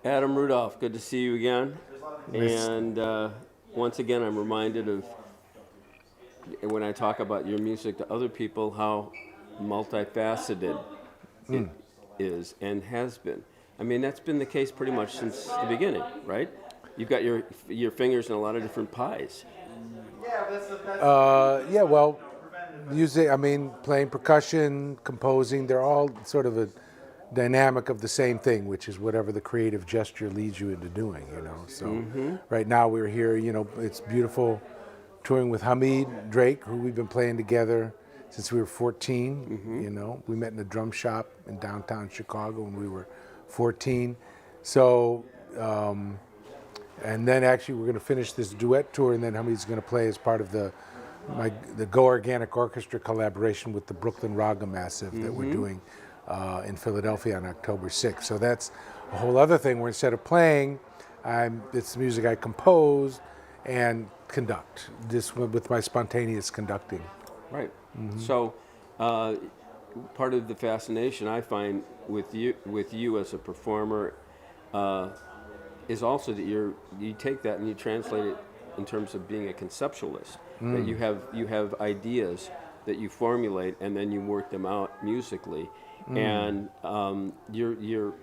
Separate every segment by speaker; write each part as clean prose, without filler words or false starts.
Speaker 1: Adam Rudolph, good to see you again. And once again, I'm reminded of when I talk about your music to other people how multifaceted it is and has been. I mean, that's been the case pretty much since the beginning, right? You've got your fingers in a lot of different pies.
Speaker 2: Yeah, well, music, I mean, playing percussion, composing, they're all sort of a dynamic of the same thing, which is whatever the creative gesture leads you into doing, you know. So right now we're here, you know, it's beautiful touring with Hamid Drake, who we've been playing together since we were 14, you know. We met in a drum shop in downtown Chicago when we were 14. So, and then actually we're going to finish this duet tour, and then Hamid's going to play as part of the Go Organic Orchestra collaboration with the Brooklyn Raga Massive that we're doing in Philadelphia on October 6th. So that's a whole other thing where instead of playing, it's music I compose and conduct, just with my spontaneous conducting.
Speaker 1: Right. So, part of the fascination I find with you as a performer is also that you take that and you translate it in terms of being a conceptualist. That you have ideas that you formulate and then you work them out musically, and you're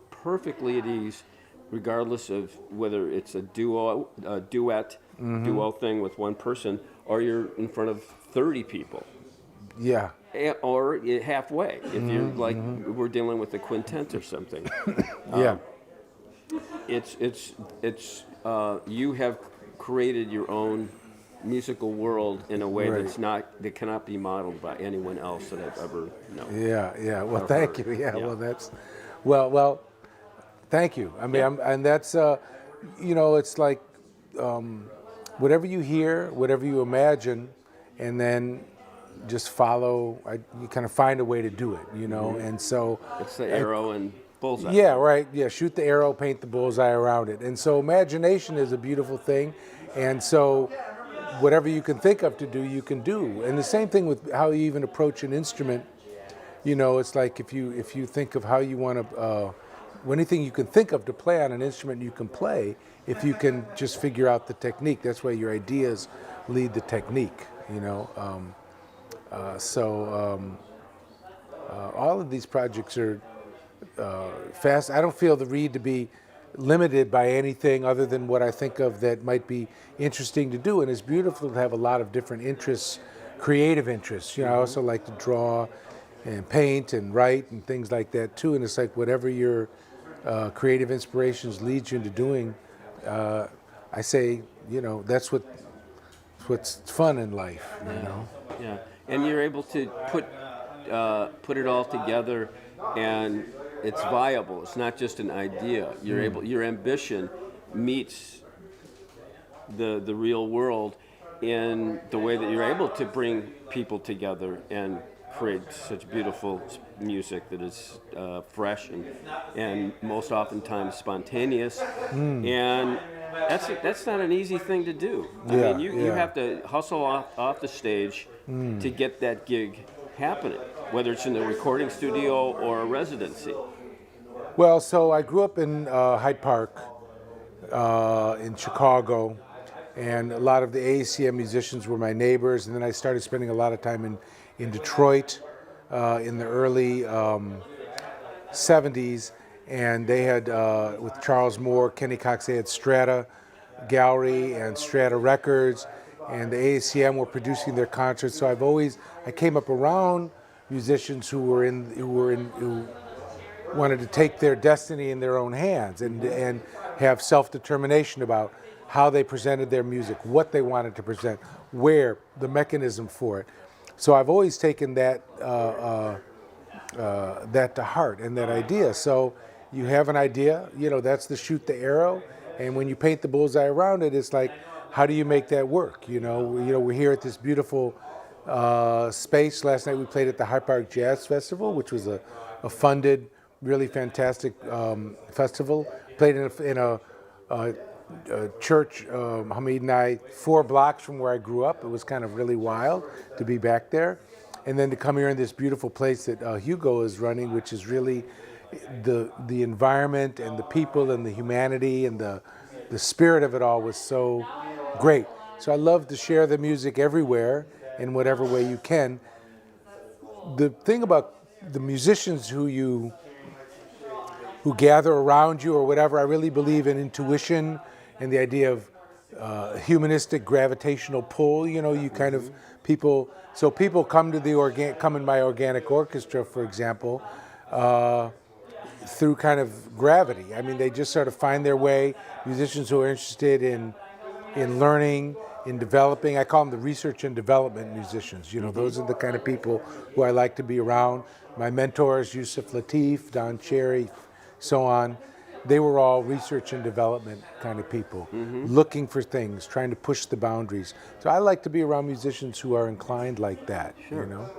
Speaker 1: perfectly at ease, regardless of whether it's a duet, duo thing with one person, or you're in front of 30 people.
Speaker 2: Yeah.
Speaker 1: Or halfway, if you're like we're dealing with a quintet or something.
Speaker 2: Yeah.
Speaker 1: It's you have created your own musical world in a way
Speaker 2: Right.
Speaker 1: that cannot be modeled by anyone else that I've ever known.
Speaker 2: Yeah, yeah. Well,
Speaker 1: Or
Speaker 2: thank
Speaker 1: heard.
Speaker 2: you. Yeah,
Speaker 1: Yeah.
Speaker 2: well, well, thank you. I mean,
Speaker 1: Yeah.
Speaker 2: and that's, you know, it's like whatever you hear, whatever you imagine, and then just follow. You kind of find a way to do it, you know. And so,
Speaker 1: It's the arrow and bullseye.
Speaker 2: yeah, right. Yeah, shoot the arrow, paint the bullseye around it. And so, imagination is a beautiful thing. And so, whatever you can think of to do, you can do. And the same thing with how you even approach an instrument. You know, it's like if you think of how you want to, anything you can think of to play on an instrument, you can play. If you can just figure out the technique, that's why your ideas lead the technique. You know, all of these projects are fast. I don't feel the need to be limited by anything other than what I think of that might be interesting to do. And it's beautiful to have a lot of different interests, creative interests. You know, I also like to draw and paint and write and things like that too. And it's like whatever your creative inspirations lead you into doing, I say, you know, that's what's fun in life. You know.
Speaker 1: Yeah, and you're able to put it all together, and it's viable. It's not just an idea. Your ambition meets the real world in the way that you're able to bring people together and create such beautiful music that is fresh and most oftentimes spontaneous. And that's not an easy thing to do. I
Speaker 2: Yeah,
Speaker 1: mean, you
Speaker 2: yeah.
Speaker 1: have to hustle off the stage to get that gig happening, whether it's in the recording studio or a residency.
Speaker 2: Well, so I grew up in Hyde Park in Chicago, and a lot of the ACM musicians were my neighbors. And then I started spending a lot of time in Detroit in the early 70s. And they had, with Charles Moore, Kenny Cox, they had Strata Gallery and Strata Records, and the ACM were producing their concerts. So I came up around musicians who wanted to take their destiny in their own hands and have self-determination about how they presented their music, what they wanted to present, where, the mechanism for it. So I've always taken that to heart and that idea. So you have an idea, you know, that's the shoot the arrow, and when you paint the bullseye around it, it's like, how do you make that work? You know, we're here at this beautiful space. Last night we played at the Hyde Park Jazz Festival, which was a funded, really fantastic festival. Played in a church, Hamid and I, 4 blocks from where I grew up. It was kind of really wild to be back there. And then to come here in this beautiful place that Hugo is running, which is really, the environment and the people and the humanity and the spirit of it all was so great. So I love to share the music everywhere in whatever way you can. The thing about the musicians who gather around you or whatever, I really believe in intuition and the idea of humanistic gravitational pull. You know, you kind of people. So people come to come in my organic orchestra, for example, through kind of gravity. I mean, they just sort of find their way. Musicians who are interested in learning, in developing. I call them the research and development musicians. You know, those are the kind of people who I like to be around. My mentors, Yusuf Lateef, Don Cherry, so on. They were all research and development kind of people, looking for things, trying to push the boundaries. So I like to be around musicians who are inclined like that.
Speaker 1: Sure.
Speaker 2: You know.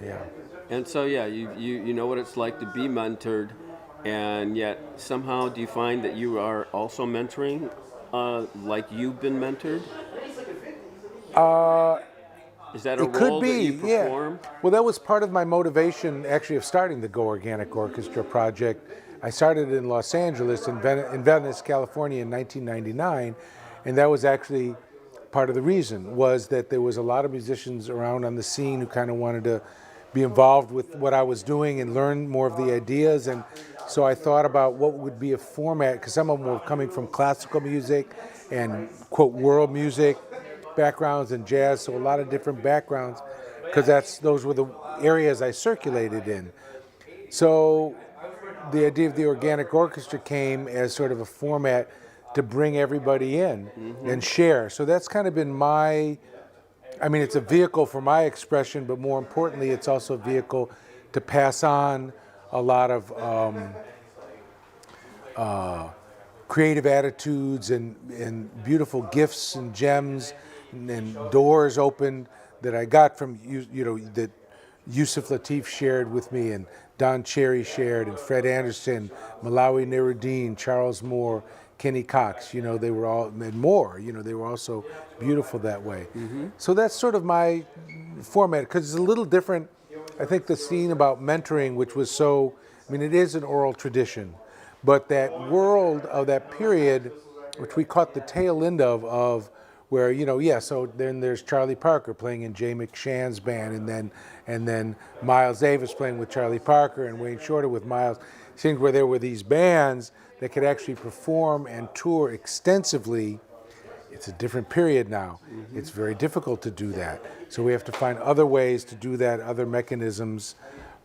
Speaker 2: Yeah.
Speaker 1: And so, yeah, you know what it's like to be mentored, and yet somehow do you find that you are also mentoring like you've been mentored? Is that a
Speaker 2: It could
Speaker 1: role that you
Speaker 2: be,
Speaker 1: perform?
Speaker 2: yeah. Well, that was part of my motivation, actually, of starting the Go Organic Orchestra project. I started in Los Angeles, in Venice, California, in 1999, and that was actually part of the reason, was that there was a lot of musicians around on the scene who kind of wanted to be involved with what I was doing and learn more of the ideas. And so I thought about what would be a format, because some of them were coming from classical music and, quote, world music backgrounds and jazz, so a lot of different backgrounds, because those were the areas I circulated in. So the idea of the organic orchestra came as sort of a format to bring everybody in and share. So that's kind of been it's a vehicle for my expression, but more importantly, it's also a vehicle to pass on a lot of creative attitudes and beautiful gifts and gems and doors opened that I got from that Yusuf Lateef shared with me, and Don Cherry shared, and Fred Anderson, Malawi Nuruddin, Charles Moore, Kenny Cox. You know, they were all, and more. You know, they were also beautiful that way. So that's sort of my format, because it's a little different. I think the scene about mentoring, which was so, it is an oral tradition, but that world of that period, which we caught the tail end of where, so then there's Charlie Parker playing in Jay McShann's band, and then Miles Davis playing with Charlie Parker and Wayne Shorter with Miles. Things where there were these bands that could actually perform and tour extensively. It's a different period now. It's very difficult to do that. So we have to find other ways to do that, other mechanisms,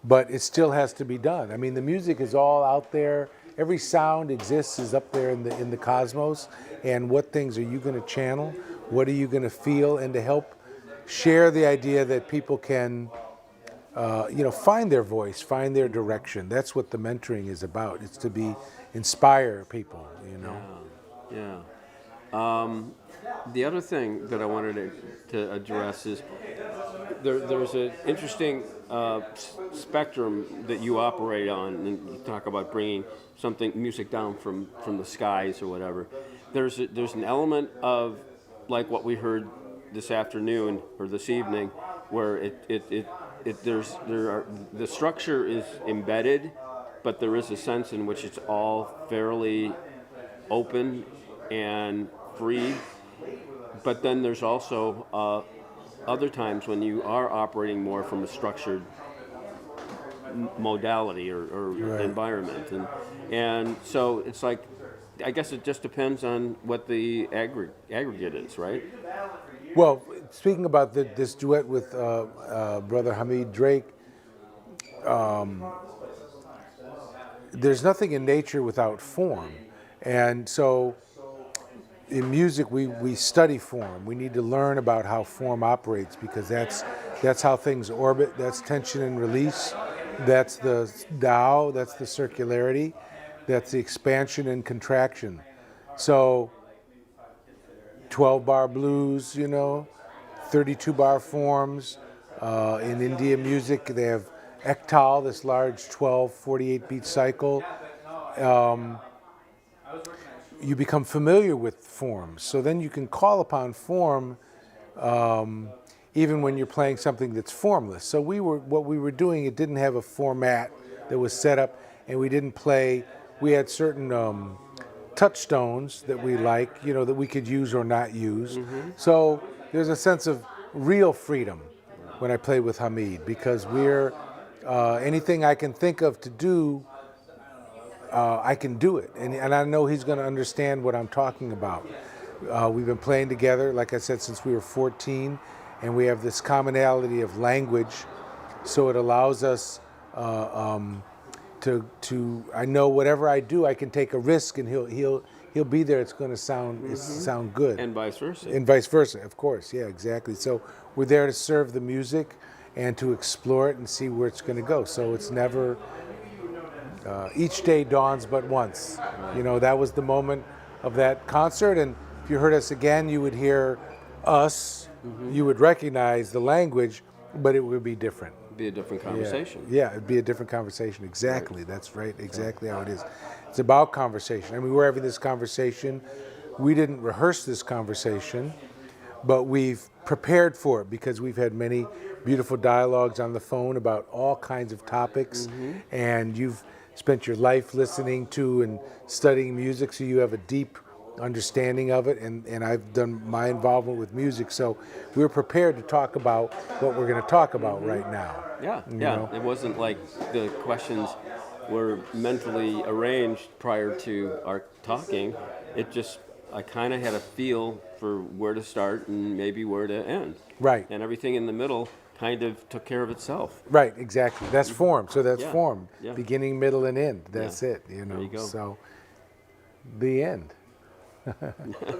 Speaker 2: but it still has to be done. The music is all out there. Every sound exists, is up there in the cosmos. And what things are you going to channel? What are you going to feel? And to help share the idea that people can, find their voice, find their direction. That's what the mentoring is about. It's to inspire people,
Speaker 1: Yeah. The other thing that I wanted to address is there's an interesting spectrum that you operate on, and you talk about bringing music down from the skies or whatever. There's an element of, like what we heard this afternoon or this evening, where the structure is embedded, but there is a sense in which it's all fairly open and free. But then there's also other times when you are operating more from a structured modality or
Speaker 2: Right.
Speaker 1: environment, and so it's like, I guess it just depends on what the aggregate is, right?
Speaker 2: Well, speaking about this duet with Brother Hamid Drake, there's nothing in nature without form. And so in music, we study form. We need to learn about how form operates, because that's how things orbit. That's tension and release. That's the Tao. That's the circularity. That's the expansion and contraction. So 12-bar blues, 32-bar forms. In Indian music, they have ektal, this large 12, 48-beat cycle. You become familiar with forms. So then you can call upon form even when you're playing something that's formless. So what we were doing, it didn't have a format that was set up. and we didn't play. We had certain touchstones that we like, that we could use or not use. So there's a sense of real freedom when I play with Hamid, because we're anything I can think of to do, I can do it, and I know he's going to understand what I'm talking about. We've been playing together, like I said, since we were 14, and we have this commonality of language, so it allows us to I know whatever I do, I can take a risk, and he'll be there. It's going to sound good,
Speaker 1: And vice versa.
Speaker 2: and vice versa, of course. Yeah, exactly. So we're there to serve the music and to explore it and see where it's going to go. So it's never. Each day dawns but once. That was the moment of that concert, and if you heard us again, you would hear us. You would recognize the language, but it would be different.
Speaker 1: Be a different conversation.
Speaker 2: Yeah, it'd be a different conversation. Exactly. Right. That's right. Exactly how it is. It's about conversation. I mean, we're having this conversation. We didn't rehearse this conversation, but we've prepared for it because we've had many beautiful dialogues on the phone about all kinds of topics, and you've spent your life listening to and studying music, so you have a deep understanding of it, and I've done my involvement with music, so we're prepared to talk about what we're going to talk about right now.
Speaker 1: Yeah. It wasn't like the questions were mentally arranged prior to our talking. It just, I kind of had a feel for where to start and maybe where to end.
Speaker 2: Right.
Speaker 1: And everything in the middle kind of took care of itself.
Speaker 2: Right, exactly. That's form. So that's form.
Speaker 1: Yeah.
Speaker 2: Beginning, middle, and end. That's it.
Speaker 1: There you go.
Speaker 2: So the end.